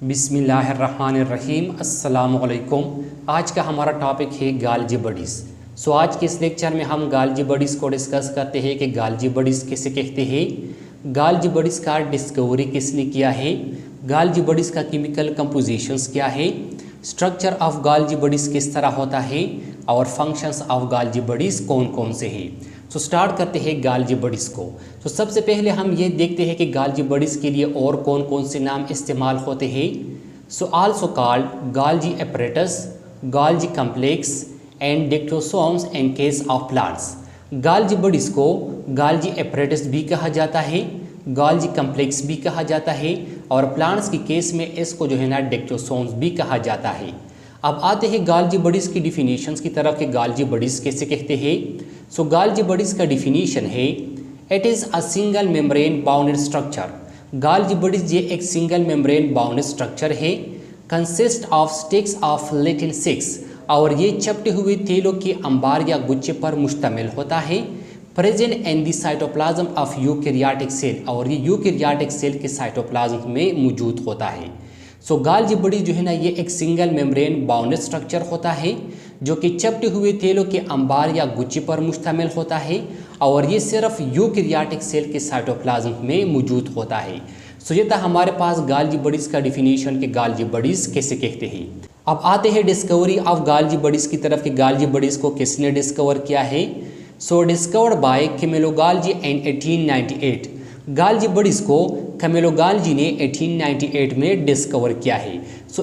बिस्मिल्लाहिर्रहमानिर्रहीम अस्सलामुअलैकुम। आज का हमारा टॉपिक है गाल्जी बॉडीज़। आज के इस लेक्चर में हम गाल्जी बॉडीज़ को डिस्कस करते हैं कि गाल्जी बॉडीज़ किसे कहते हैं, गाल्जी बॉडीज़ का डिस्कवरी किसने किया है, गाल्जी बॉडीज़ का केमिकल कंपोजिशंस क्या है, स्ट्रक्चर ऑफ गाल्जी बॉडीज़ किस तरह होता है और फंक्शंस ऑफ गाल्जी बॉडीज़ कौन कौन से हैं। स्टार्ट करते हैं गाल्जी बॉडीज़ को। सबसे पहले हम ये देखते हैं कि गाल्जी बॉडीज़ के लिए और कौन कौन से नाम इस्तेमाल होते हैं। Also called Golgi apparatus, Golgi complex and dictyosomes in case of plants. Golgi bodies को गाल्जी अपरेटस भी कहा जाता है, गाल्जी कम्प्लेक्स भी कहा जाता है और प्लांट्स के केस में इसको जो है ना डिक्टोसोम्स भी कहा जाता है। अब आते हैं गाल्जी बॉडीज़ की डिफिनीशंस की तरफ कि गाल्जी बॉडीज़ कैसे कहते हैं। गाल्जी बॉडीज़ का डिफिनीशन है, it is a single membrane bounded structure. गाल्जी bodies ये एक सिंगल मेम्ब्रेन बाउंडेड स्ट्रक्चर है, consist of sticks of little six, और ये चपटे हुए तेलों के अंबार या गुच्छे पर मुश्तमिल होता है। Present in the cytoplasm of eukaryotic cell, और ये यूकैरियोटिक सेल के साइटोप्लाज्म में मौजूद होता है। गाल्जी बॉडीज़ जो है ना ये एक सिंगल मेम्ब्रेन बाउंडेड स्ट्रक्चर होता है जो कि चपटे हुए तेलों के अंबार या गुच्छे पर मुश्तमिल होता है और ये सिर्फ यूकैरियोटिक सेल के साइटोप्लाज्म में मौजूद होता है। ये था हमारे पास गाल्जी बॉडीज़ का डिफिनीशन कि गाल्जी बॉडीज़ कैसे कहते हैं। अब आते हैं डिस्कवरी ऑफ गाल्जी बॉडीज़ की तरफ कि गाल्जी बॉडीज़ को किसने डिस्कवर किया है। Discovered by Camillo Golgi in 1898। Golgi bodies को कैमिलो गाल्जी ने 1898 में डिस्कवर किया है।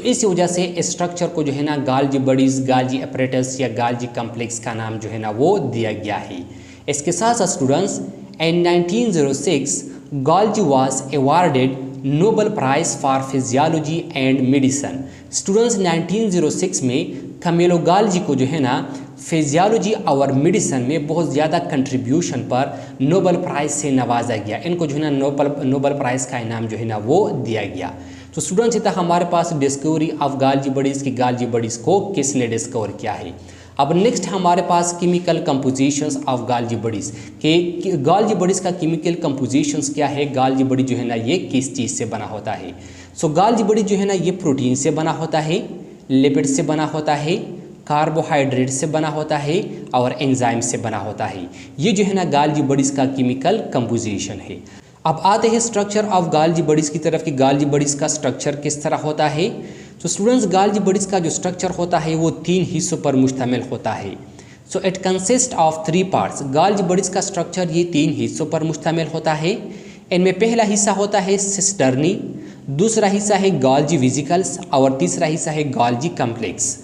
इस वजह से इस स्ट्रक्चर को जो है ना गाल्जी बॉडीज़, गाल्जी अपरेटस या गाल्जी कम्प्लेक्स का नाम जो है ना वो दिया गया है। इसके साथ साथ students in 1906 गाल्जी was awarded Nobel prize for physiology and medicine. Students 1906 में कैमिलो गाल्जी को जो है ना फिजियोलॉजी और मेडिसिन में बहुत ज़्यादा कंट्रीब्यूशन पर नोबेल प्राइज़ से नवाजा गया। इनको जो है ना नोबेल प्राइज़ का इनाम जो है ना वो दिया गया। स्टूडेंट्स ये था हमारे पास डिस्कवरी ऑफ गाल्जी बॉडीज़ की गाल्जी बॉडीज़ को किसने डिस्कवर किया है। अब नेक्स्ट हमारे पास chemical compositions of Golgi bodies के गाल्जी बॉडीज़ का केमिकल कंपोजिशंस क्या है, गाल्जी बॉडी जो है ना ये किस चीज़ से बना होता है। गाल्जी बॉडी जो है ना ये प्रोटीन से बना होता है, लिपिड से बना होता है, कार्बोहाइड्रेट से बना होता है और एंजाइम से बना होता है। ये जो है ना गाल्जी बॉडीज़ का केमिकल कंपोजिशन है। अब आते हैं स्ट्रक्चर ऑफ गाल्जी बॉडीज़ की तरफ कि गाल्जी बॉडीज़ का स्ट्रक्चर किस तरह होता है। स्टूडेंट्स गाल्जी बॉडीज़ का जो स्ट्रक्चर होता है वो 3 हिस्सों पर मुश्तमिल होता है। It consist of 3 parts. गाल्जी bodies का स्ट्रक्चर ये 3 हिस्सों पर मुश्तमिल होता है। इनमें पहला हिस्सा होता है सिस्टर्नी, दूसरा हिस्सा है गाल्जी वेसिकल्स और तीसरा हिस्सा है गाल्जी कम्प्लेक्स।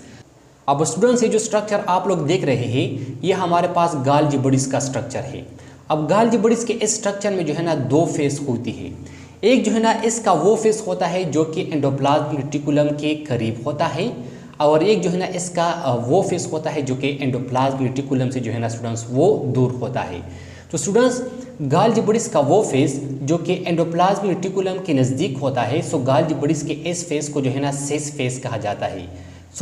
अब स्टूडेंट्स ये जो स्ट्रक्चर आप लोग देख रहे हैं ये हमारे पास गाल्जी बॉडीज़ का स्ट्रक्चर है। अब गाल्जी बॉडीज़ के इस स्ट्रक्चर में जो है ना 2 फेस होती है। एक जो है ना इसका वो फेस होता है जो कि एंडोप्लाज्मिक रेटिकुलम के करीब होता है और एक जो है ना इसका वो फेस होता है जो कि एंडोप्लाज्मिक रेटिकुलम से जो है ना स्टूडेंट्स वो दूर होता है। स्टूडेंट्स गाल्जी बॉडीज़ का वो फेस जो कि एंडोप्लाज्मिक रेटिकुलम के नज़दीक होता है, गाल्जी बॉडीज़ के इस फेस को जो है ना सेस फेस कहा जाता है।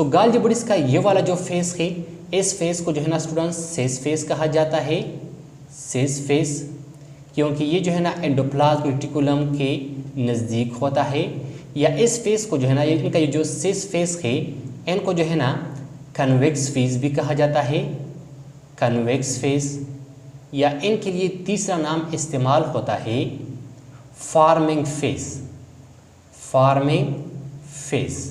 गाल्जी बॉडीज़ का ये वाला जो फेस है इस फेस को जो है ना स्टूडेंट्स सेस फेस कहा जाता है, सेस फेस, क्योंकि ये जो है ना एंडोप्लाज्मिक रेटिकुलम के नज़दीक होता है। या इस फेस को जो है ना इनका ये जो सेस फेस है इनको जो है ना कन्वेक्स फेस भी कहा जाता है, कन्वेक्स फेस, या इनके लिए तीसरा नाम इस्तेमाल होता है farming face, farming face.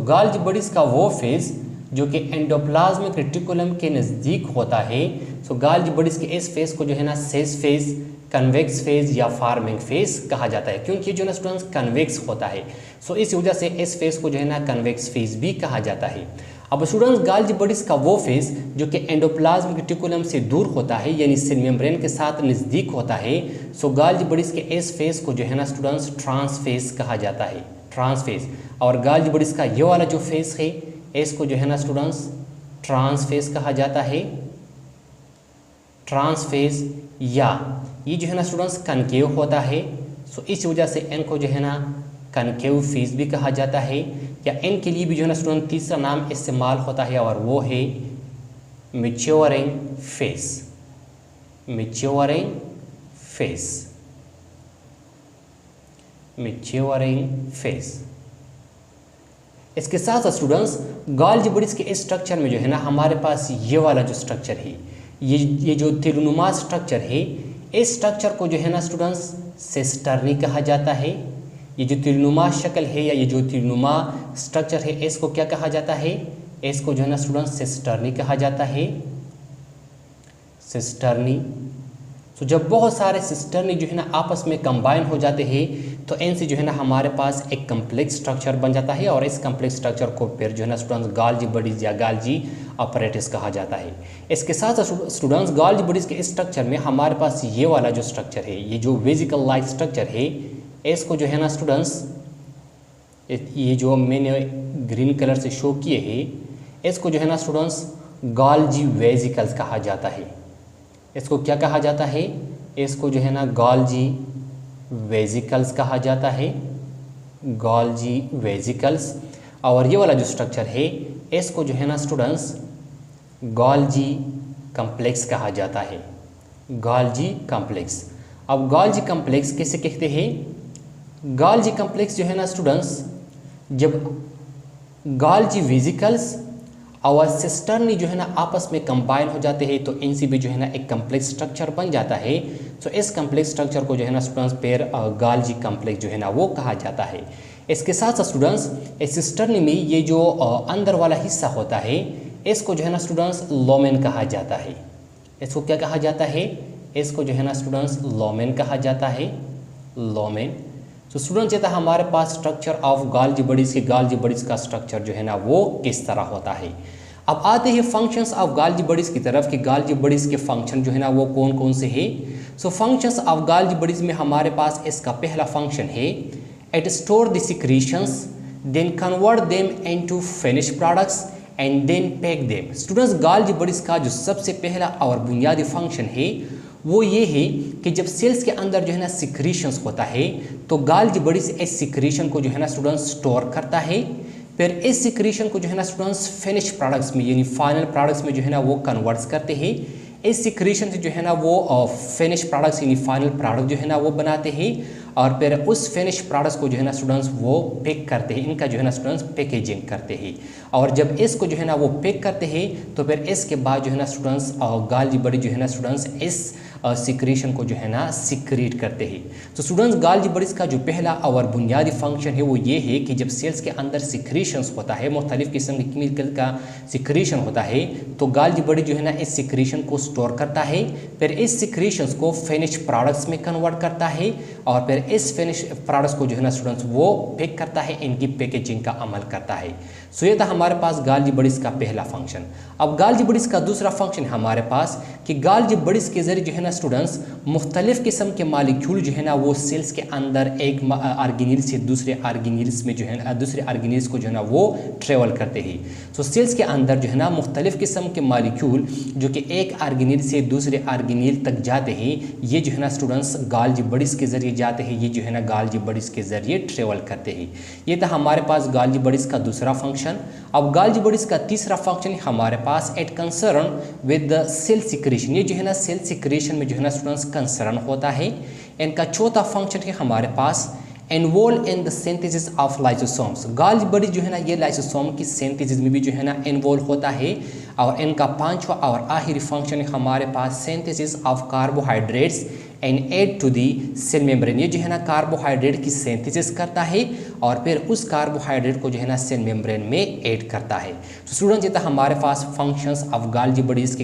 गाल्जी bodies का वो फेस जो कि एंडोप्लाज्मिक रेटिकुलम के नज़दीक होता है, गाल्जी बॉडीज़ के इस फेस को जो है ना सेस फेस, कन्वेक्स फेस या फार्मिंग फेस कहा जाता है, क्योंकि जो ना स्टूडेंट्स कन्वेक्स होता है। इस वजह से इस फेस को जो है ना कन्वेक्स फेस भी कहा जाता है। अब स्टूडेंट्स गाल्जी बॉडीज़ का वो फेस जो कि एंडोप्लाज्मिक रेटिकुलम से दूर होता है यानी सेल मेम्ब्रेन के साथ नज़दीक होता है, गाल्जी बॉडीज़ के इस फेस को जो है ना स्टूडेंट्स ट्रांस फेस कहा जाता है, ट्रांस फेस। और गाल्जी बॉडीज़ का ये वाला जो फेस है इसको जो है ना स्टूडेंट्स ट्रांस फेस कहा जाता है, ट्रांस फेस, या ये जो है ना स्टूडेंट्स कनकेव होता है। इस वजह से इनको जो है ना कनकेव फेस भी कहा जाता है। या इनके लिए भी जो है ना स्टूडेंट तीसरा नाम इस्तेमाल होता है और वो है maturing face, maturing face. Maturing phase. इसके साथ साथ स्टूडेंट्स गॉल्जी बॉडीज के स्ट्रक्चर में जो है ना हमारे पास ये वाला जो स्ट्रक्चर है, ये जो तिरुनुमा स्ट्रक्चर है, इस स्ट्रक्चर को जो है ना स्टूडेंट्स सिस्टर्नी कहा जाता है। ये जो तिरुनुमा शक्ल है या ये जो तिरुनुमा स्ट्रक्चर है, इसको क्या कहा जाता है? इसको जो है ना स्टूडेंट्स सिस्टर्नी कहा जाता है, सिस्टर्नी। तो जब बहुत सारे सिस्टर्नी जो है ना आपस में कंबाइन हो जाते हैं तो इनसे जो है ना हमारे पास एक कम्प्लेक्स स्ट्रक्चर बन जाता है, और इस कम्प्लेक्स स्ट्रक्चर को फिर जो है ना स्टूडेंट्स गॉल्जी बॉडीज या गॉल्जी अपरेटस कहा जाता है। इसके साथ साथ स्टूडेंट्स गॉल्जी बॉडीज के स्ट्रक्चर में हमारे पास ये वाला जो स्ट्रक्चर है, ये जो वेजिकल लाइक स्ट्रक्चर है, इसको जो है ना स्टूडेंट्स ये जो मैंने ग्रीन कलर से शो किए हैं, इसको जो है ना स्टूडेंट्स गॉल्जी वेजिकल्स कहा जाता है। इसको क्या कहा जाता है? इसको जो है ना गॉल्जी वेजिकल्स कहा जाता है, गॉल्जी वेजिकल्स। और ये वाला जो स्ट्रक्चर है, इसको जो है ना स्टूडेंट्स गॉल्जी कम्प्लेक्स कहा जाता है, गॉल्जी कम्प्लेक्स। अब गॉल्जी कम्प्लेक्स कैसे कहते हैं? गॉल्जी कम्प्लेक्स जो है ना स्टूडेंट्स, जब गॉल्जी वेजिकल्स और सिस्टर्नी जो है ना आपस में कंबाइन हो जाते हैं तो इनसे भी जो है ना एक कम्प्लेक्स स्ट्रक्चर बन जाता है। तो इस कम्प्लेक्स स्ट्रक्चर को जो है ना स्टूडेंट्स फिर गॉल्जी कम्प्लेक्स जो है ना वो कहा जाता है। इसके साथ साथ स्टूडेंट्स इस सिस्टर्नी में ये जो अंदर वाला हिस्सा होता है, इसको जो है ना स्टूडेंट्स लोमेन कहा जाता है। इसको क्या कहा जाता है? इसको जो है ना स्टूडेंट्स लोमेन कहा जाता है, लोमेन। तो स्टूडेंट्स ये था हमारे पास स्ट्रक्चर ऑफ गॉल्जी बॉडीज के गॉल्जी बॉडीज का स्ट्रक्चर जो है ना वो किस तरह होता है। अब आते हैं फंक्शंस ऑफ गॉल्जी बॉडीज की तरफ कि गॉल्जी बॉडीज के फंक्शन जो है ना वो कौन कौन से हैं। So functions of Golgi bodies में हमारे पास इसका पहला फंक्शन है, it store the secretions then convert them into finish products and then pack them. Students Golgi bodies का जो सबसे पहला और बुनियादी फंक्शन है वो ये है कि जब सेल्स के अंदर जो है ना सिक्रीशंस होता है तो गॉल्जी बॉडीज इस सिक्रीशन को जो है ना स्टूडेंट्स स्टोर करता है, फिर इस सिक्रीशन को जो है ना स्टूडेंट्स फिनिश प्रोडक्ट्स में यानी फाइनल प्रोडक्ट्स में जो है ना वो कन्वर्ट्स करते हैं। इस सिक्रीशन से जो है ना वो फिनिश प्रोडक्ट्स यानी फाइनल प्रोडक्ट जो है ना वो बनाते हैं, और फिर उस फिनिश प्रोडक्ट्स को जो है ना स्टूडेंट्स वो पैक करते हैं, इनका जो है ना स्टूडेंट्स पैकेजिंग करते हैं। और जब इसको जो है ना वो पैक करते हैं तो फिर इसके बाद जो है ना स्टूडेंट्स गॉल्जी बॉडी जो है ना स्टूडेंट्स इस सिक्रीशन को जो है ना सिक्रीट करते हैं। तो स्टूडेंट्स गॉल्जी बॉडीज का जो पहला और बुनियादी फंक्शन है वो ये है कि जब सेल्स के अंदर सिक्रीशंस होता है, मुख्तलिफ किस्म के केमिकल का सिक्रीशन होता है, तो गॉल्जी बॉडी जो है ना इस सिक्रीशन को स्टोर करता है, फिर इस सिक्रीशंस को फिनिश प्रोडक्ट्स में कन्वर्ट करता है, और फिर इस फिनिश प्रोडक्ट्स को जो है ना स्टूडेंट्स वो पैक करता है, इनकी पैकेजिंग का अमल करता है। सो ये था हमारे पास गॉल्जी बॉडीज का पहला फंक्शन। अब गॉल्जी बॉडीज का दूसरा फंक्शन हमारे पास कि गॉल्जी बॉडीज के जरिए जो है ना स्टूडेंट्स मुख्तलिफ किस्म के मालिक्यूल जो है ना वो सेल्स के अंदर एक आर्गेनिल से दूसरे आर्गेनिल्स में जो है ना दूसरे आर्गेनिल्स को जो है ना वो ट्रेवल करते हैं। सो सेल्स के अंदर जो है ना मुख्तलिफ किस्म के मालिक्यूल जो कि एक आर्गेनिल से दूसरे आर्गेनिल तक जाते हैं, ये जो है ना स्टूडेंट्स गॉल्जी बॉडीज के जरिए जाते हैं, ये जो है ना गॉल्जी बॉडीज के जरिए ट्रेवल करते हैं। ये था हमारे पास गॉल्जी बॉडीज का दूसरा फंक्शन। अब गॉल्जी बॉडीज का तीसरा फंक्शन हमारे पास it concern with the cell secretion. ये जो है ना सेल सिक्रीशन में जो है ना स्टूडेंट्स कंसर्न होता है। इनका चौथा फंक्शन है हमारे पास involve in the synthesis of lysosomes. Golgi bodies जो है ना ये लाइसोसोम की सिंथेसिस में भी जो है ना इन्वॉल्व होता है। और इनका पांचवा और आखिरी फंक्शन है हमारे पास synthesis of carbohydrates and aid to the cell membrane. ये जो है ना कार्बोहाइड्रेट की सिंथेसिस करता है और फिर उस कार्बोहाइड्रेट को जो है ना सेल मेम्ब्रेन में ऐड करता है। तो स्टूडेंट्स ये था हमारे पास फंक्शंस ऑफ गॉल्जी बॉडीज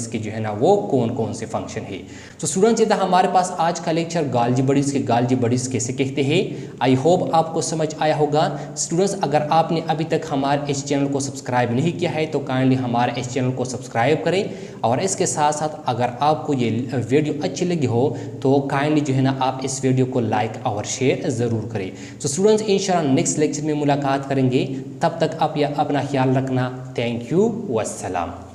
के जो है ना वो कौन कौन से फंक्शन है। तो स्टूडेंट्स ये था हमारे पास आज का लेक्चर गॉल्जी बॉडीज कैसे कहते हैं। आई होप आपको समझ आया होगा। स्टूडेंट्स अगर आपने अभी तक हमारे इस चैनल को सब्सक्राइब नहीं किया है तो काइंडली हमारे इस चैनल को सब्सक्राइब करें, और इसके साथ साथ अगर आपको ये वीडियो अच्छी लगी हो तो काइंडली जो है ना आप इस वीडियो को लाइक और शेयर ज़रूर करें। तो स्टूडेंट्स इंशाल्लाह नेक्स्ट लेक्चर में मुलाकात करेंगे, तब तक आप अपना ख्याल रखना। Thank you, वस्सलाम।